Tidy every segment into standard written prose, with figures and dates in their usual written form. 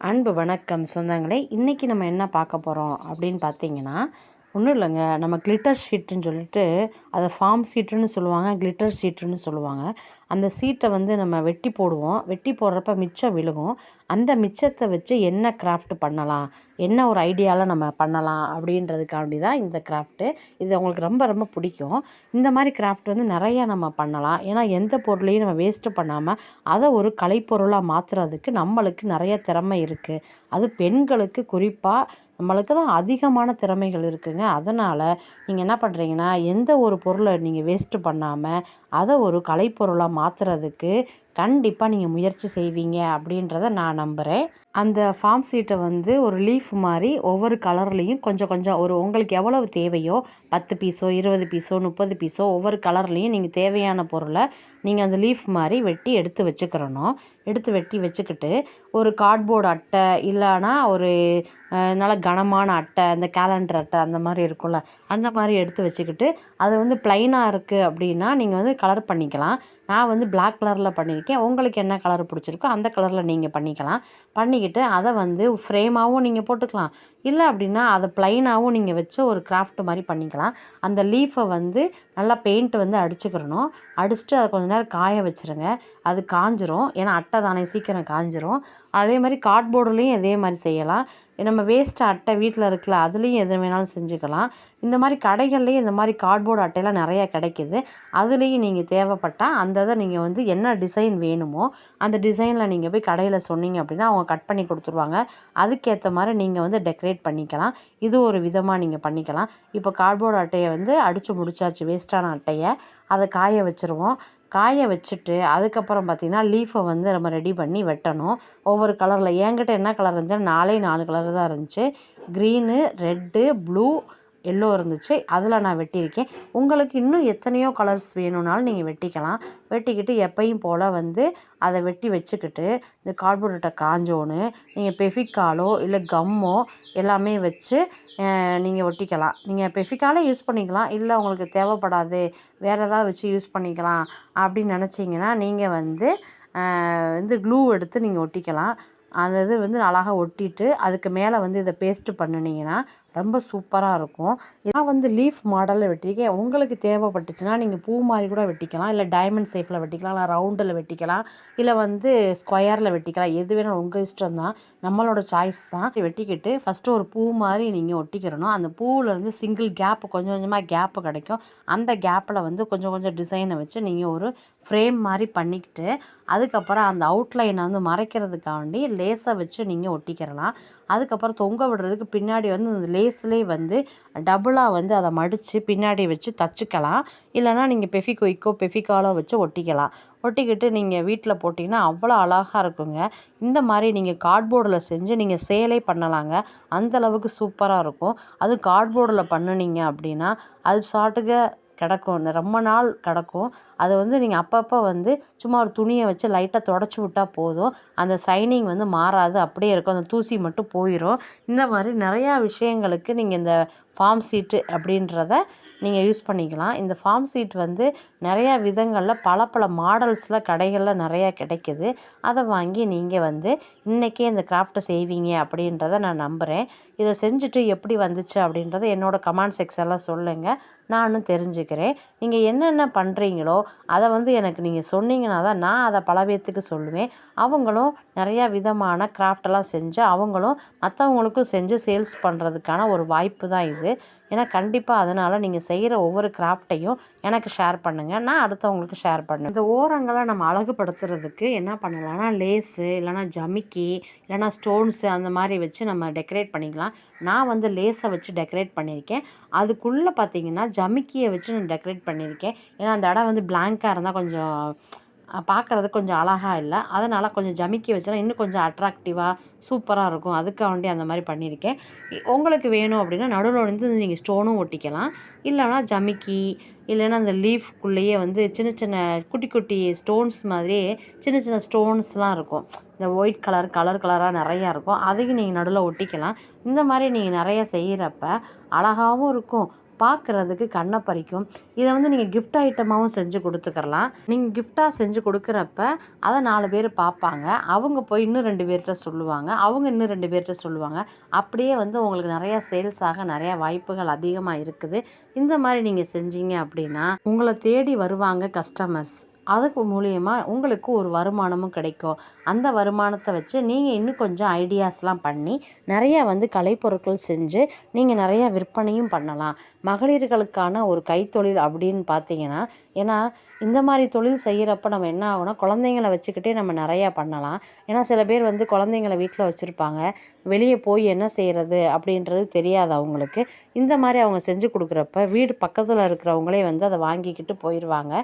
அன்பு வணக்கம் சொந்தங்களே. இன்றைக்கி நம்ம என்ன பார்க்க போகிறோம் அப்படின்னு பார்த்தீங்கன்னா, ஒன்றும் இல்லைங்க. நம்ம கிளிட்டர் ஷீட்டுன்னு சொல்லிட்டு அதை ஃபார்ம் சீட்டுன்னு சொல்லுவாங்க, கிளிட்டர் ஷீட்டுன்னு சொல்லுவாங்க. அந்த சீட்டை வந்து நம்ம வெட்டி போடுவோம். வெட்டி போடுறப்ப மிச்சம் விழுகும். அந்த மிச்சத்தை வச்சு என்ன கிராஃப்ட் பண்ணலாம், என்ன ஒரு ஐடியாவில் நம்ம பண்ணலாம் அப்படின்றதுக்காண்டி தான் இந்த கிராஃப்ட்டு. இது உங்களுக்கு ரொம்ப ரொம்ப பிடிக்கும். இந்த மாதிரி கிராஃப்ட் வந்து நிறையா நம்ம பண்ணலாம். ஏன்னா எந்த பொருளையும் நம்ம வேஸ்ட்டு பண்ணாமல் அதை ஒரு கலைப்பொருளாக மாற்றுறதுக்கு நம்மளுக்கு நிறைய திறமை இருக்குது. அது பெண்களுக்கு குறிப்பாக நம்மளுக்கு தான் அதிகமான திறமைகள் இருக்குங்க. அதனால் நீங்கள் என்ன பண்ணுறீங்கன்னா, எந்த ஒரு பொருளை நீங்கள் வேஸ்ட்டு பண்ணாமல் அதை ஒரு கலைப்பொருளாக மாற்றுறதுக்கு கண்டிப்பாக நீங்கள் முயற்சி செய்வீங்க அப்படின்றத நான் நம்புகிறேன். அந்த ஃபார்ம் சீட்டை வந்து ஒரு லீஃப் மாதிரி ஒவ்வொரு கலர்லேயும் கொஞ்சம் கொஞ்சம் உங்களுக்கு எவ்வளவு தேவையோ 10 பீஸோ 20 பீஸோ 30 பீஸோ ஒவ்வொரு கலர்லேயும் நீங்கள் தேவையான பொருளை நீங்கள் அந்த லீஃப் மாதிரி வெட்டி எடுத்து வச்சுக்கிறணும். வெட்டி வச்சுக்கிட்டு ஒரு கார்ட்போர்டு அட்டை இல்லைன்னா ஒரு நல்ல கனமான அட்டை, இந்த கேலண்டர் அட்டை அந்த மாதிரி இருக்கும்ல, அந்த மாதிரி எடுத்து வச்சுக்கிட்டு அது வந்து ப்ளைனாக இருக்குது அப்படின்னா நீங்கள் வந்து கலர் பண்ணிக்கலாம். நான் வந்து பிளாக் கலரில் பண்ணியிருக்கேன். உங்களுக்கு என்ன கலர் பிடிச்சிருக்கோ அந்த கலரில் நீங்கள் பண்ணிக்கலாம். பண்ணிக்கிட்டு அதை வந்து ஃப்ரேமாகவும் நீங்கள் போட்டுக்கலாம். இல்லை அப்படின்னா அதை ப்ளைனாகவும் நீங்கள் வச்சு ஒரு கிராஃப்ட் மாதிரி பண்ணிக்கலாம். அந்த லீஃபை வந்து நல்லா பெயிண்ட் வந்து அடிச்சுக்கிறணும். அடிச்சுட்டு அதை கொஞ்சம் நேரம் காய வச்சுருங்க. அது காஞ்சிரும். ஏன்னா அட்டை தானே, சீக்கிரம் காஞ்சிரும். அதே மாதிரி கார்ட்போர்டுலேயும் இதே மாதிரி செய்யலாம். நம்ம வேஸ்ட்டு அட்டை வீட்டில் இருக்குல்ல, அதுலேயும் எது வேணாலும் செஞ்சுக்கலாம். இந்த மாதிரி கடைகள்லேயும் இந்த மாதிரி கார்ட்போர்டு அட்டையெல்லாம் நிறையா கிடைக்கிது. அதுலேயும் நீங்கள் தேவைப்பட்டால் அந்த இதை நீங்கள் வந்து என்ன டிசைன் வேணுமோ அந்த டிசைனில் நீங்கள் போய் கடையில் சொன்னீங்க அப்படின்னா அவங்க கட் பண்ணி கொடுத்துருவாங்க. அதுக்கேற்ற மாதிரி நீங்கள் வந்து டெக்கரேட் பண்ணிக்கலாம். இது ஒரு விதமாக நீங்கள் பண்ணிக்கலாம். இப்போ கார்ட்போர்டு அட்டையை வந்து அடித்து முடிச்சாச்சு, வேஸ்ட்டான அட்டையை. அதை காய வச்சுருவோம். காய வச்சுட்டு அதுக்கப்புறம் பார்த்திங்கன்னா லீஃபை வந்து நம்ம ரெடி பண்ணி வெட்டணும். ஒவ்வொரு கலரில் என்கிட்ட என்ன கலர் இருந்துச்சுன்னா 4 கலர் தான் இருந்துச்சு. க்ரீனு, ரெட்டு, ப்ளூ, எல்லோ இருந்துச்சு. அதில் நான் வெட்டியிருக்கேன். உங்களுக்கு இன்னும் எத்தனையோ கலர்ஸ் வேணும்னாலும் நீங்கள் வெட்டிக்கலாம். வெட்டிக்கிட்டு எப்பயும் போல் வந்து அதை வெட்டி வச்சுக்கிட்டு இந்த கார்ட்போர்ட் அட்டை காஞ்சோன்னு நீங்கள் பெஃபிக்காலோ இல்லை கம்மோ எல்லாமே வச்சு நீங்கள் ஒட்டிக்கலாம். நீங்கள் பெஃபிக்காலே யூஸ் பண்ணிக்கலாம். இல்லை உங்களுக்கு தேவைப்படாது வேறு ஏதாவது வச்சு யூஸ் பண்ணிக்கலாம் அப்படின்னு நினச்சிங்கன்னா நீங்கள் வந்து இந்த க்ளூ எடுத்து நீங்கள் ஒட்டிக்கலாம். அந்த இது வந்து அழகாக ஒட்டிட்டு அதுக்கு மேலே வந்து இதை பேஸ்ட்டு பண்ணினீங்கன்னா ரொம்ப சூப்பராக இருக்கும். நான் வந்து லீஃப் மாடலில் வெட்டியிருக்கேன். உங்களுக்கு தேவைப்பட்டுச்சுன்னா நீங்கள் பூ மாதிரி கூட வெட்டிக்கலாம். இல்லை டைமண்ட் ஷேப்பில் வெட்டிக்கலாம், இல்லை ரவுண்டில் வெட்டிக்கலாம், இல்லை வந்து ஸ்கொயரில் வெட்டிக்கலாம். எது வேணாலும் உங்கள் இஷ்டம் தான், நம்மளோட சாய்ஸ் தான். வெட்டிக்கிட்டு ஃபஸ்ட்டு ஒரு பூ மாதிரி நீங்கள் ஒட்டிக்கிறணும். அந்த பூவிலேருந்து சிங்கிள் கேப்பு கொஞ்சம் கொஞ்சமாக கேப்பு கிடைக்கும். அந்த கேப்பில் வந்து கொஞ்சம் கொஞ்சம் டிசைனை வச்சு நீங்கள் ஒரு ஃப்ரேம் மாதிரி பண்ணிக்கிட்டு அதுக்கப்புறம் அந்த அவுட்லைனை வந்து மறைக்கிறதுக்காண்டி லேஸை வச்சு நீங்கள் ஒட்டிக்கிறலாம். அதுக்கப்புறம் தொங்க விடுறதுக்கு பின்னாடி வந்து இந்த லேஸ்லேயே வந்து டபுளாக வந்து அதை மடித்து பின்னாடி வச்சு தச்சுக்கலாம். இல்லைனா நீங்கள் பெஃபிகாலோ வச்சு ஒட்டிக்கலாம். ஒட்டிக்கிட்டு நீங்கள் வீட்டில் போட்டிங்கன்னா அவ்வளோ அழகாக இருக்குங்க. இந்த மாதிரி நீங்கள் கார்ட்போர்டில் செஞ்சு நீங்கள் சேலே பண்ணலாங்க. அந்தளவுக்கு சூப்பராக இருக்கும். அது கார்ட்போர்டில் பண்ணினீங்க அப்படின்னா அது சாட்டுக்கு கிடக்கும், ரொம்ப நாள் கிடக்கும். அதை வந்து நீங்கள் அப்பப்போ வந்து சும்மா ஒரு துணியை வச்சு லைட்டாக தொடச்சி விட்டால் போதும். அந்த சைனிங் வந்து மாறாது, அப்படியே இருக்கும். அந்த தூசி மட்டும் போயிடும். இந்த மாதிரி நிறையா விஷயங்களுக்கு நீங்கள் இந்த ஃபார்ம் சீட்டு அப்படின்றத நீங்கள் யூஸ் பண்ணிக்கலாம். இந்த ஃபார்ம் சீட் வந்து நிறையா விதங்களில் பல மாடல்ஸில் கடைகளில் நிறையா கிடைக்கிது. அதை வாங்கி நீங்கள் வந்து இன்றைக்கே இந்த கிராஃப்ட்டை செய்வீங்க அப்படின்றத நான் நம்புகிறேன். இதை செஞ்சுட்டு எப்படி வந்துச்சு அப்படின்றத என்னோடய கமெண்ட் செக்ஷனில் சொல்லுங்கள், நானும் தெரிஞ்சுக்கிறேன். நீங்கள் என்னென்ன பண்ணுறீங்களோ அதை வந்து எனக்கு நீங்கள் சொன்னீங்கன்னா தான் நான் அதை பல பேர்த்துக்கு சொல்லுவேன். அவங்களும் நிறையா விதமான கிராஃப்டெல்லாம் செஞ்சு அவங்களும் மற்றவங்களுக்கும் செஞ்சு சேல்ஸ் பண்ணுறதுக்கான ஒரு வாய்ப்பு தான் இது. ஏன்னா கண்டிப்பாக அதனால் நீங்கள் செய்கிற ஒவ்வொரு கிராஃப்டையும் எனக்கு ஷேர் பண்ணுங்கள், நான் அடுத்தவங்களுக்கு ஷேர் பண்ணுவேன். இந்த ஓரங்களை நம்ம அழகுபடுத்துறதுக்கு என்ன பண்ணலாம்னா லேஸு இல்லைனா ஜமிக்கி இல்லைனா ஸ்டோன்ஸு அந்த மாதிரி வச்சு நம்ம டெக்கரேட் பண்ணிக்கலாம். நான் வந்து லேஸை வச்சு டெக்கரேட் பண்ணியிருக்கேன். அதுக்குள்ளே பார்த்திங்கன்னா ஜமிக்கியை வச்சு நான் டெக்கரேட் பண்ணியிருக்கேன். ஏன்னா அந்த இடம் வந்து பிளாங்காக இருந்தால் கொஞ்சம் பார்க்குறதுக்கு கொஞ்சம் அழகாக இல்லை. அதனால் கொஞ்சம் ஜமிக்கி வச்சா இன்னும் கொஞ்சம் அட்ராக்டிவாக சூப்பராக இருக்கும். அதுக்காண்டி அந்த மாதிரி பண்ணியிருக்கேன். உங்களுக்கு வேணும் அப்படின்னா நடுவில் வந்து நீங்கள் ஸ்டோனும் ஒட்டிக்கலாம். இல்லைனா ஜமிக்கி இல்லைன்னா அந்த லீஃப்குள்ளேயே வந்து சின்ன சின்ன குட்டி குட்டி ஸ்டோன்ஸ் மாதிரியே சின்ன சின்ன ஸ்டோன்ஸ்லாம் இருக்கும். இந்த ஒயிட் கலராக நிறையா இருக்கும். அதையும் நீங்கள் நடுவில் ஒட்டிக்கலாம். இந்த மாதிரி நீங்கள் நிறையா செய்கிறப்ப அழகாகவும் இருக்கும், பார்க்குறதுக்கு கண்ணை பறிக்கும். இதை வந்து நீங்கள் கிஃப்ட் ஐட்டமாகவும் செஞ்சு கொடுத்துக்கலாம். நீங்கள் கிஃப்டாக செஞ்சு கொடுக்குறப்ப அதை 4 பேர் பார்ப்பாங்க. அவங்க போய் இன்னும் 2 பேர்கிட்ட சொல்லுவாங்க. அவங்க இன்னும் 2 பேர்கிட்ட சொல்லுவாங்க. அப்படியே வந்து உங்களுக்கு நிறையா சேல்ஸ் ஆக நிறையா வாய்ப்புகள் அதிகமாக இருக்குது. இந்த மாதிரி நீங்கள் செஞ்சீங்க அப்படின்னா உங்களை தேடி வருவாங்க கஸ்டமர்ஸ். அதுக்கு மூலியமா உங்களுக்கு ஒரு வருமானமும் கிடைக்கும். அந்த வருமானத்தை வச்சு நீங்கள் இன்னும் கொஞ்சம் ஐடியாஸ்லாம் பண்ணி நிறையா வந்து கலைப்பொருட்கள் செஞ்சு நீங்கள் நிறையா விற்பனையும் பண்ணலாம். மகளிர்களுக்கான ஒரு கைத்தொழில் அப்படின்னு பார்த்தீங்கன்னா, ஏன்னா இந்த மாதிரி தொழில் செய்கிறப்ப நம்ம என்ன ஆகும்னா, குழந்தைங்கள வச்சுக்கிட்டே நம்ம நிறையா பண்ணலாம். ஏன்னா சில பேர் வந்து குழந்தைங்கள வீட்டில் வச்சுருப்பாங்க. வெளியே போய் என்ன செய்கிறது அப்படின்றது தெரியாது அவங்களுக்கு. இந்த மாதிரி அவங்க செஞ்சு கொடுக்குறப்ப வீடு பக்கத்தில் இருக்கிறவங்களே வந்து அதை வாங்கிக்கிட்டு போயிடுவாங்க.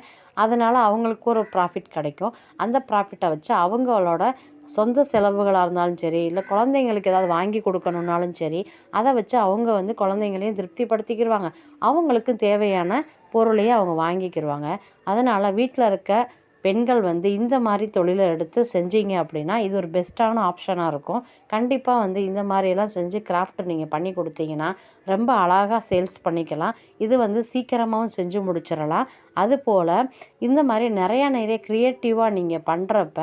அதனால் அவங்களுக்கு ஒரு ப்ராஃபிட் கிடைக்கும். அந்த ப்ராஃபிட்டை வச்சு அவங்களோட சொந்த செலவுகளாக இருந்தாலும் சரி, இல்லை குழந்தைங்களுக்கு ஏதாவது வாங்கி கொடுக்கணுன்னாலும் சரி, அதை வச்சு அவங்க வந்து குழந்தைங்களையும் திருப்திப்படுத்திக்கிடுவாங்க. அவங்களுக்கும் தேவையான பொருளையும் அவங்க வாங்கிக்கிடுவாங்க. அதனால் வீட்டில் இருக்க பெண்கள் வந்து இந்த மாதிரி தொழிலை எடுத்து செஞ்சீங்க அப்படின்னா இது ஒரு பெஸ்ட்டான ஆப்ஷனாக இருக்கும். கண்டிப்பாக வந்து இந்த மாதிரியெல்லாம் செஞ்சு கிராஃப்ட் நீங்கள் பண்ணி கொடுத்தீங்கன்னா ரொம்ப அழகாக சேல்ஸ் பண்ணிக்கலாம். இது வந்து சீக்கிரமாகவும் செஞ்சு முடிச்சிடலாம். அதுபோல் இந்த மாதிரி நிறைய க்ரியேட்டிவாக நீங்கள் பண்ணுறப்ப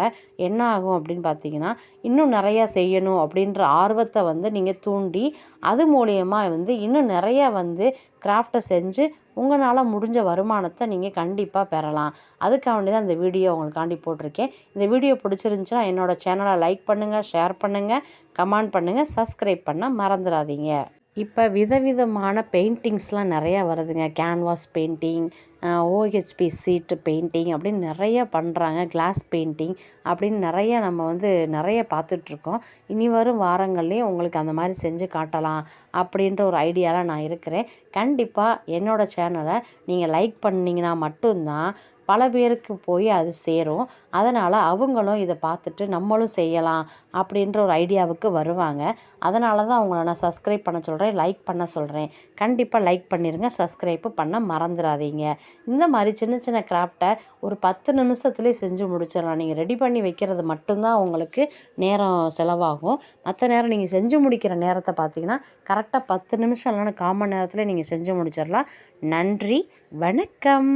என்ன ஆகும் அப்படின்னு பார்த்தீங்கன்னா, இன்னும் நிறையா செய்யணும் அப்படின்ற ஆர்வத்தை வந்து நீங்கள் தூண்டி அது மூலயமா வந்து இன்னும் நிறையா வந்து கிராஃப்டை செஞ்சு உங்களால் முடிஞ்ச வருமானத்தை நீங்கள் கண்டிப்பாக பெறலாம். அதுக்காண்டி தான் இந்த வீடியோ உங்களுக்காண்டி போட்டிருக்கேன். இந்த வீடியோ பிடிச்சிருந்துச்சுன்னா என்னோடய சேனலை லைக் பண்ணுங்கள், ஷேர் பண்ணுங்கள், கமெண்ட் பண்ணுங்கள், சப்ஸ்கிரைப் பண்ண மறந்துடாதீங்க. இப்போ விதவிதமான பெயிண்டிங்ஸ்லாம் நிறையா வருதுங்க. கேன்வாஸ் பெயிண்டிங், OHP சீட்டு பெயிண்டிங் அப்படின்னு நிறைய பண்ணுறாங்க. கிளாஸ் பெயிண்டிங் அப்படின்னு நம்ம வந்து நிறைய பார்த்துட்ருக்கோம். இனி வரும் வாரங்கள்லேயும் உங்களுக்கு அந்த மாதிரி செஞ்சு காட்டலாம் அப்படின்ற ஒரு ஐடியாவில் நான் இருக்கிறேன். கண்டிப்பாக என்னோடய சேனலை நீங்கள் லைக் பண்ணிங்கன்னா மட்டும்தான் பல பேருக்கு போய் அது சேரும். அதனால் அவங்களும் இதை பார்த்துட்டு நம்மளும் செய்யலாம் அப்படின்ற ஒரு ஐடியாவுக்கு வருவாங்க. அதனால தான் அவங்கள நான் சப்ஸ்கிரைப் பண்ண சொல்கிறேன், லைக் பண்ண சொல்கிறேன். கண்டிப்பாக லைக் பண்ணிடுங்க, சப்ஸ்கிரைப்பு பண்ண மறந்துடாதீங்க. இந்த மாதிரி சின்ன சின்ன கிராஃப்டை ஒரு 10 நிமிஷத்துலேயே செஞ்சு முடிச்சிடலாம். நீங்கள் ரெடி பண்ணி வைக்கிறது மட்டும்தான் உங்களுக்கு நேரம் செலவாகும். மற்ற நேரம் நீங்கள் செஞ்சு முடிக்கிற நேரத்தை பார்த்தீங்கன்னா கரெக்டாக 10 நிமிஷம் இல்லைன்னா 1/4 மணி நேரத்தில் நீங்கள் செஞ்சு முடிச்சிடலாம். நன்றி, வணக்கம்.